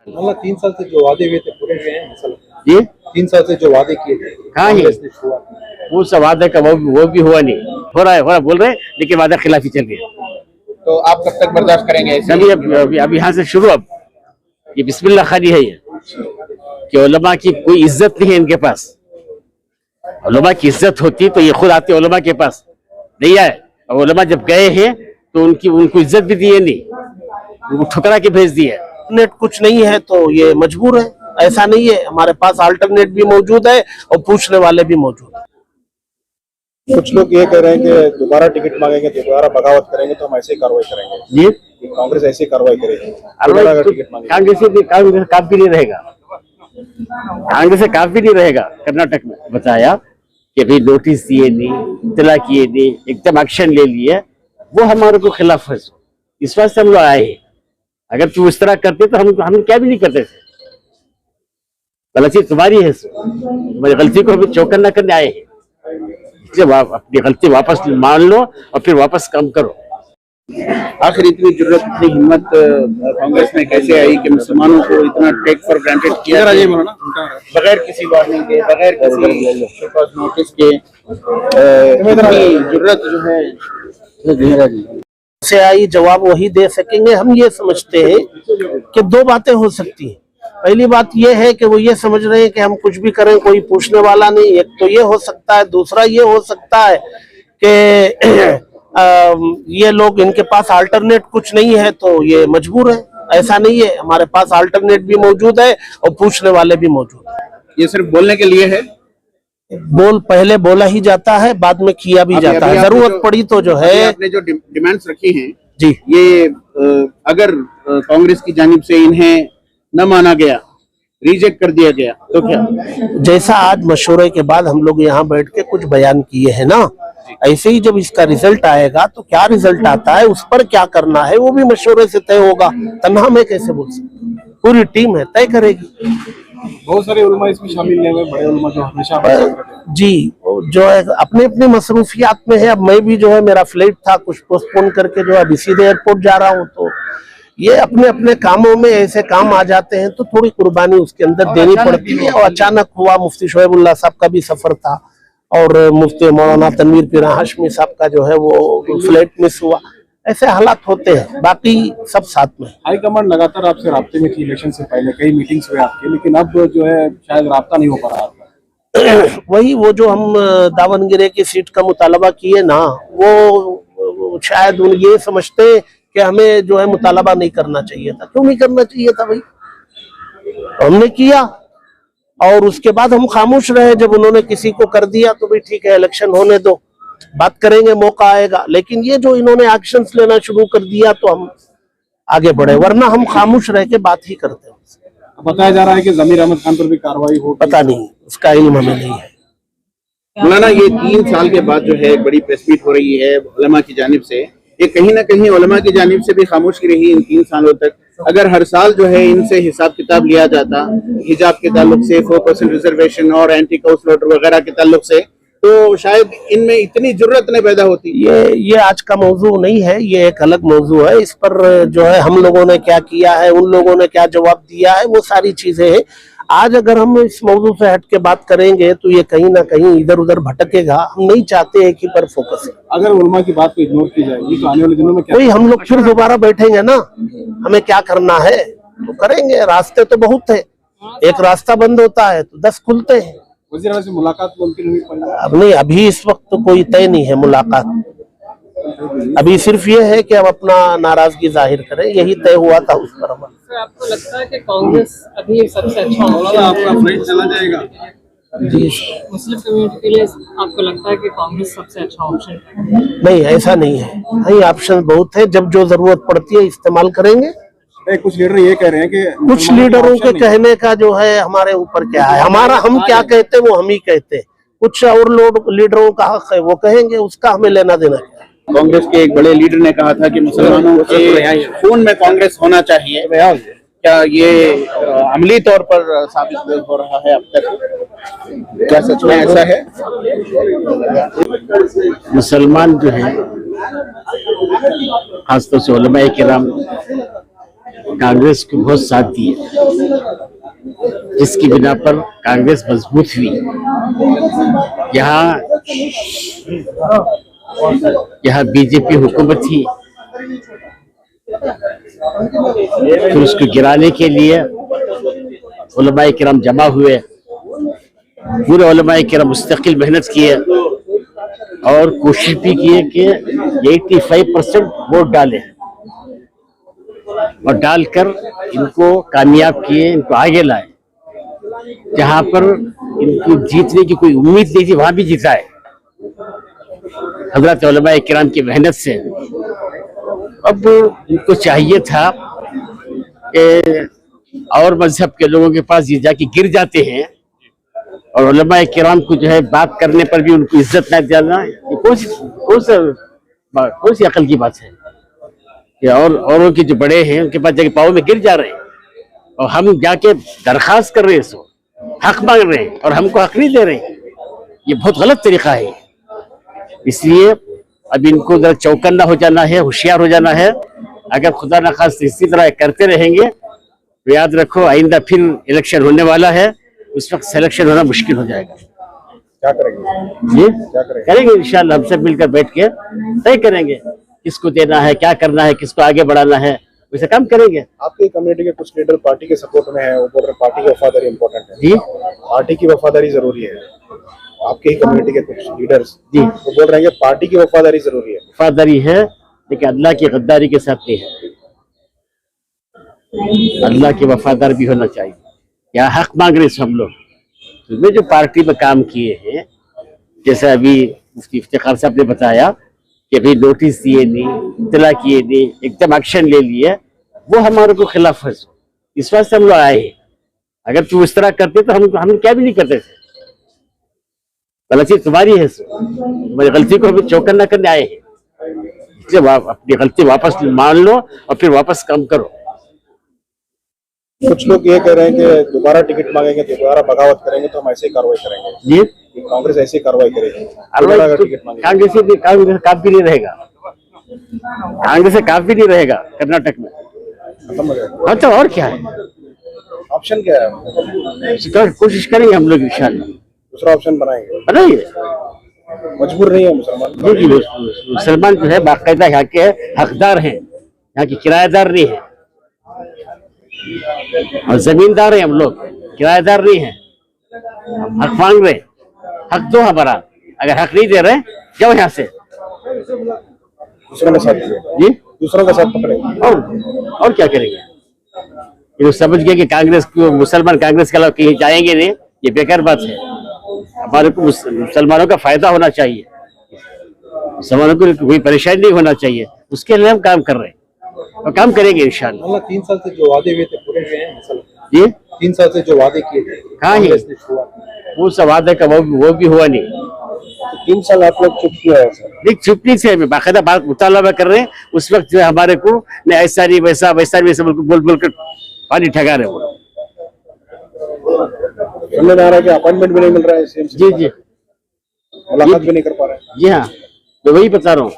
मतलब 3 साल से जो वादे हुए थे पूरे हुए हैं जी 3 साल से जो वादे किए थे हाँ ही कांग्रेस ने छुआ। वो सब वादा का वो भी हुआ नहीं, हो रहा है बोल रहे हैं, लेकिन वादा खिलाफी चल रही है। तो आप कब तक बर्दाश्त करेंगे ऐसे? अब यहाँ से शुरू, अब ये बिस्मिल्लाह खानी है ये कि उलमा की कोई इज्जत नहीं है इनके पास। उलमा की इज्जत होती तो ये खुद आते उलमा के पास, नहीं आए। और उलमा जब गए हैं तो उनको इज्जत भी दी है नहीं, उनको ठुकरा के भेज दिया। नेट कुछ नहीं है तो ये मजबूर है, ऐसा नहीं है। हमारे पास अल्टरनेट भी मौजूद है और पूछने वाले भी मौजूद है। कुछ लोग ये कह रहे हैं कि दोबारा टिकट मांगेंगे, दोबारा बगावत करेंगे तो हम ऐसे ही कार्रवाई करेंगे। जी कांग्रेस ऐसी कार्रवाई करेगी टिकट मांगे। कांग्रेस से काम भी नहीं रहेगा, कांग्रेस से काम भी नहीं रहेगा। कर्नाटक में बताया कि भाई नोटिस दिए नहीं, इतला किए नहीं, एकदम एक्शन ले लिए, वो हमारे को खिलाफ है। इस वास्ते हम लोग आए हैं। अगर तुम इस तरह करते तो हम क्या भी नहीं करते थे। गलती तुम्हारी है, तुम्हारी गलती को हमें चौकन न करने आए हैं। अपनी गलती वापस मान लो और फिर वापस काम करो। आखिर इतनी जरूरत, इतनी हिम्मत कांग्रेस में कैसे आई कि मुसलमानों को इतना टेक फॉर ग्रांटेड किया, बगैर किसी वार्निंग के, बगैर किसी नोटिस के? जरूरत जो है से आई जवाब वही दे सकेंगे। हम ये समझते हैं कि दो बातें हो सकती हैं। पहली बात ये है कि वो ये समझ रहे हैं कि हम कुछ भी करें कोई पूछने वाला नहीं। एक तो ये हो सकता है, दूसरा ये हो सकता है कि ये लोग, इनके पास अल्टरनेट कुछ नहीं है तो ये मजबूर है। ऐसा नहीं है, हमारे पास अल्टरनेट भी मौजूद है और पूछने वाले भी मौजूद है। ये सिर्फ बोलने के लिए है? पहले बोला ही जाता है, बाद में किया भी जाता है। जरूरत पड़ी तो जो है, आपने जो डिमांड्स रखी हैं जी, ये अगर कांग्रेस की जानिब से इन्हें न माना गया, रिजेक्ट कर दिया गया तो क्या? जैसा आज मशवरे के बाद हम लोग यहाँ बैठ के कुछ बयान किए हैं ना, ऐसे ही जब इसका रिजल्ट आएगा तो क्या रिजल्ट आता है, उस पर क्या करना है, वो भी मशवरे से तय होगा। तन्हा में कैसे बोल सकते, पूरी टीम है, तय करेगी। बहुत सारे उलमा इसमें शामिल नहीं हुए, बड़े उलमा जो हमेशा जी जो है अपने अपने मसरूफियात में है। अब मैं भी जो है, मेरा फ्लाइट था, कुछ पोस्टपोन करके जो है अभी सीधे एयरपोर्ट जा रहा हूँ। तो ये अपने अपने कामों में ऐसे काम आ जाते हैं तो थोड़ी कुर्बानी उसके अंदर देनी पड़ती है। और अचानक हुआ, मुफ्ती शोएबुल्लाह साहब का भी सफर था और मुफ्ती मौलाना तनवीर पीर हाशमी साहब का जो है वो फ्लाइट मिस हुआ। ऐसे हालात होते हैं, बाकी सब साथ में। हाईकमांड लगातार आपसे राब्ते में थी, इलेक्शन से पहले कई मीटिंग्स हुए आपके, लेकिन अब जो है शायद राब्ता नहीं हो पा रहा। वही वो जो हम दावनगिरे की सीट का मुतालबा किए ना, वो शायद ये समझते कि हमें जो है मुतालबा नहीं करना चाहिए था। क्यों नहीं करना चाहिए था भाई? हमने किया और उसके बाद हम खामोश रहे। जब उन्होंने किसी को कर दिया तो भाई ठीक है, इलेक्शन होने दो, बात करेंगे, मौका आएगा। लेकिन ये जो इन्होंने एक्शंस लेना शुरू कर दिया तो हम आगे बढ़े, वरना हम खामोश रह के बात ही करते हैं। बताया जा रहा है कि जमीर अहमद खान पर भी कार्रवाई हो, पता नहीं, उसका इल्म हमें नहीं है। मौलाना, ये 3 साल के बाद जो है एक बड़ी प्रेस मीट हो रही है उलमा की जानिब से, ये कहीं ना कहीं उलमा की जानिब से भी खामोशी रही इन 3 सालों तक। अगर हर साल जो है इनसे हिसाब किताब लिया जाता, हिजाब के ताल्लुक से, 4% रिजर्वेशन और एंटी काउस वोटर वगैरह के ताल्लुक से, तो शायद इनमें इतनी जरूरत नहीं पैदा होती। ये आज का मौजू नहीं है, ये एक अलग मौजू है। इस पर जो है हम लोगों ने क्या किया है, उन लोगों ने क्या जवाब दिया है, वो सारी चीजें हैं। आज अगर हम इस मौजू से हट के बात करेंगे तो ये कहीं ना कहीं इधर उधर भटकेगा। हम नहीं चाहते एक ही पर फोकस है। अगर उलमा की बात को इग्नोर की जाएगी तो आने वाले दिनों में क्या? वही हम लोग फिर दोबारा बैठेंगे ना, हमें क्या करना है तो करेंगे। रास्ते तो बहुत है, एक रास्ता बंद होता है तो 10 खुलते हैं। वज़ीर आज़म से मुलाकात मुमकिन हुई? अब नहीं, अभी इस वक्त तो कोई तय नहीं है मुलाकात। अभी सिर्फ ये है कि अब अपना नाराजगी जाहिर करें, यही तय हुआ था उस पर अमल। आपको लगता है कि कांग्रेस अभी सबसे अच्छा ऑप्शन आपका फ्लाइट चला जाएगा? जी, मुस्लिम कम्युनिटी के लिए आपको लगता है कि कांग्रेस सबसे अच्छा ऑप्शन है? नहीं, ऐसा नहीं है। नहीं, ऑप्शन बहुत है, जब जो जरूरत पड़ती है इस्तेमाल करेंगे। कुछ लीडर ये कह रहे हैं कि कुछ लीडरों के कहने का जो है हमारे ऊपर क्या है, हमारा हम क्या कहते वो हम ही कहते। कुछ और लोग लीडरों का हक है, वो कहेंगे, उसका हमें लेना देना क्या। कांग्रेस के एक बड़े लीडर ने कहा था कि मुसलमानों के खून में कांग्रेस होना चाहिए। क्या ये अमली तौर पर साबित हो रहा है अब तक? क्या सच में ऐसा है? मुसलमान जो है, खासतौर से उलमाए किराम, कांग्रेस को बहुत साथ दिए, जिसकी बिना पर कांग्रेस मजबूत हुई। यहाँ बीजेपी हुकूमत थी, फिर उसको गिराने के लिए उलमाए किराम जमा हुए, पूरे उलमाए किराम मुस्तकिल मेहनत किए और कोशिश भी की कि 85% वोट डालें और डालकर इनको कामयाब किए, इनको आगे लाए। जहां पर इनको जीतने की कोई उम्मीद नहीं थी वहां भी जिताए हजरत उलमाए किराम की मेहनत से। अब इनको चाहिए था कि और मजहब के लोगों के पास ये जाके गिर जाते हैं और उलमाए किराम को जो है बात करने पर भी उनको इज्जत न देना, ये कौन सी अकल की बात है कि औरों के जो बड़े हैं उनके पास जाके पाँव में गिर जा रहे हैं और हम जाके दरखास्त कर रहे हैं, सो हक मांग रहे हैं और हमको हक नहीं दे रहे हैं। ये बहुत गलत तरीका है। इसलिए अब इनको जरा चौकन्ना हो जाना है, होशियार हो जाना है। अगर खुदा न खास इसी तरह करते रहेंगे तो याद रखो आइंदा फिर इलेक्शन होने वाला है, उस वक्त सिलेक्शन होना मुश्किल हो जाएगा। क्या करेंगे जी क्या करेंगे इंशाल्लाह, हम सब मिलकर बैठ के तय करेंगे किसको देना है, क्या करना है, किसको आगे बढ़ाना है, वैसे काम करेंगे। आपकी कम्युनिटी के कुछ लीडर पार्टी के सपोर्ट में है, वो बोल रहे हैं पार्टी की वफादारी इम्पोर्टेंट है। जी पार्टी की वफादारी जरूरी है। आपके ही कम्युनिटी के कुछ लीडर्स जी वो बोल रहे हैं कि पार्टी की वफादारी जरूरी है। वफादारी है लेकिन अल्लाह की गद्दारी के साथ नहीं है। अल्लाह के वफादार भी होना चाहिए। यहाँ हक मांग रहे हम लोग, तो जो पार्टी में काम किए हैं, जैसे अभी मुफ्ती इफ्तिखार साहब ने बताया कि अभी नोटिस दिए नहीं, इतला किए नहीं, एकदम एक्शन ले लिए, वो हमारे को खिलाफ है। इस वास्ते हम लोग आए हैं। अगर तुम इस तरह करते तो हम क्या भी नहीं करते थे। गलती तुम्हारी है, तुम्हारी गलती को हमें चौकन्ना करने आए हैं। इसलिए अपनी गलती वापस मान लो और फिर वापस काम करो। कुछ लोग ये कह रहे हैं कि दोबारा टिकट मांगेंगे, दोबारा बगावत करेंगे तो हम ऐसे ही कार्रवाई करेंगे। जी कांग्रेस ऐसी कार्रवाई करेगी अगर टिकट मांगे। कांग्रेस से काम भी नहीं रहेगा, कांग्रेस से काम भी नहीं रहेगा कर्नाटक में। खत्म हो जाएगा। हाँ तो और क्या है, ऑप्शन क्या है? कोशिश करेंगे हम लोग इंशाल्लाह, दूसरा ऑप्शन बनाएंगे। बनाइए। मजबूर नहीं है मुसलमान। जी मुसलमान जो है बाकायदा यहाँ के हकदार हैं, यहाँ के किराएदार नहीं है और जमींदार हैं हम लोग, किराएदार नहीं है। हम हक मांग रहे, हक दो हमारा। अगर हक नहीं दे रहे जाओ यहाँ से। दूसरों का साथ जी दूसरों का साथ पकड़ेंगे और क्या करेंगे। ये समझ गए कि कांग्रेस को, मुसलमान कांग्रेस के अलावा कहीं जाएंगे नहीं, ये बेकार बात है। हमारे को मुसलमानों का फायदा होना चाहिए, मुसलमानों को कोई परेशानी नहीं होना चाहिए, उसके लिए हम काम कर रहे हैं और काम करेंगे इंशाल्लाह। 3 साल से जो वादे हुए थे पूरे हुए हैं जी 3 साल से जो वादे किए थे कहाँ ही वो सब वादे का वो भी हुआ नहीं। 3 साल आप लोग चुप क्यों है सर? नहीं चुप नहीं थे, बाकायदा बात मुतालबा कर रहे हैं। उस वक्त जो है हमारे को नहीं ऐसा नहीं वैसा बोल बोल कर पानी ठगा रहे वो। सुनने आ रहा है कि अपॉइंटमेंट भी नहीं मिल रहा है सीएम से। जी जी मुलाकात भी नहीं कर पा रहे हैं। जी हाँ, तो वही बता रहा हूँ।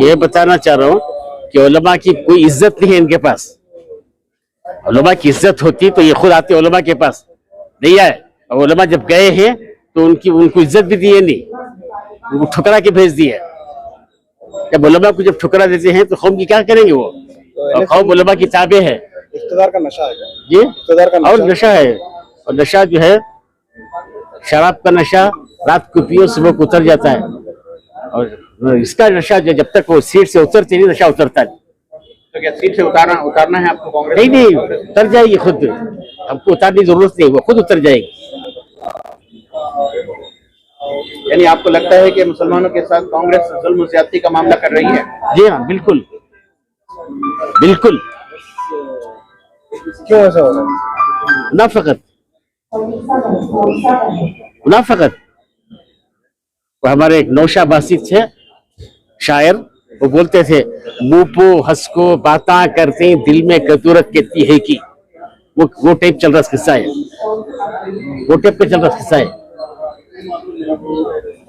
ये बताना चाह रहा हूँ कि उलमा की कोई इज्जत नहीं है इनके पास। उलमा की इज्जत होती तो ये खुद आते उलमा के पास, नहीं आए। और उलमा जब गए हैं तो उनको इज्जत भी दी है नहीं, उनको ठुकरा के भेज दिया। जब उलमा को जब ठुकरा देते हैं तो कौम की क्या करेंगे वो, और कौम उलमा की ताबे है। इख्तिदार का नशा है जी, इख्तिदार का और नशा है। और नशा जो है शराब का नशा, रात को पियो सुबह को उतर जाता है। और इसका नशा जो जब तक वो सीट से उतरती नहीं, नशा उतरता नहीं। तो क्या सीट से उतारना है आपको कांग्रेस? नहीं उतर जाएगी खुद, हमको उतारने की जरूरत नहीं, वो खुद उतर जाएगी। यानी आपको लगता है कि मुसलमानों के साथ कांग्रेस जुल्म ज्यादती का मामला कर रही है? जी हाँ बिल्कुल बिल्कुल। क्यों ऐसा हो रहा है? मुनाफकत। हमारे एक नौशा बासित थे शायर, वो बोलते थे मुंह पो हंसको बाता करते दिल में कतूरत कहती है कि वो टेप चल रहा किस्सा है, वो टेप पे चल रहा किस्सा है।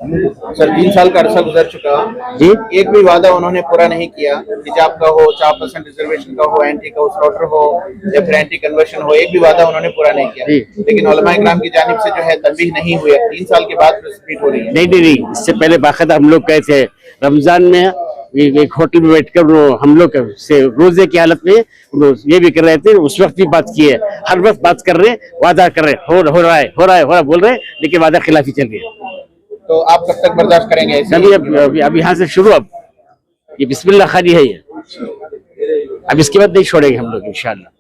सर 3 साल का अरसा गुजर चुका, जी एक भी वादा उन्होंने पूरा नहीं किया। हिजाब का हो, 4% रिजर्वेशन का हो, एंटी का स्लॉटर हो या फिर एंटी कन्वर्शन हो, एक भी वादा उन्होंने पूरा नहीं किया। जी। लेकिन उलमा इकराम की जानिब से जो है तनबीह नहीं हुई है। 3 साल के बाद प्रेस मीट हो रही है। नहीं, इससे पहले बाकायदा हम लोग गए थे रमजान में, एक होटल में बैठकर वो हम लोग से रोजे की हालत में वो ये भी कर रहे थे, उस वक्त भी बात की है, हर वक्त बात कर रहे, वादा कर रहे, हो रहा है बोल रहे, लेकिन वादा खिलाफी चल रही है। तो आप कब तक बर्दाश्त करेंगे ऐसे? अब यहाँ से शुरू, अब ये बिस्मिल्लाह खानी है ये, अब इसके बाद नहीं छोड़ेंगे हम लोग इंशाअल्लाह।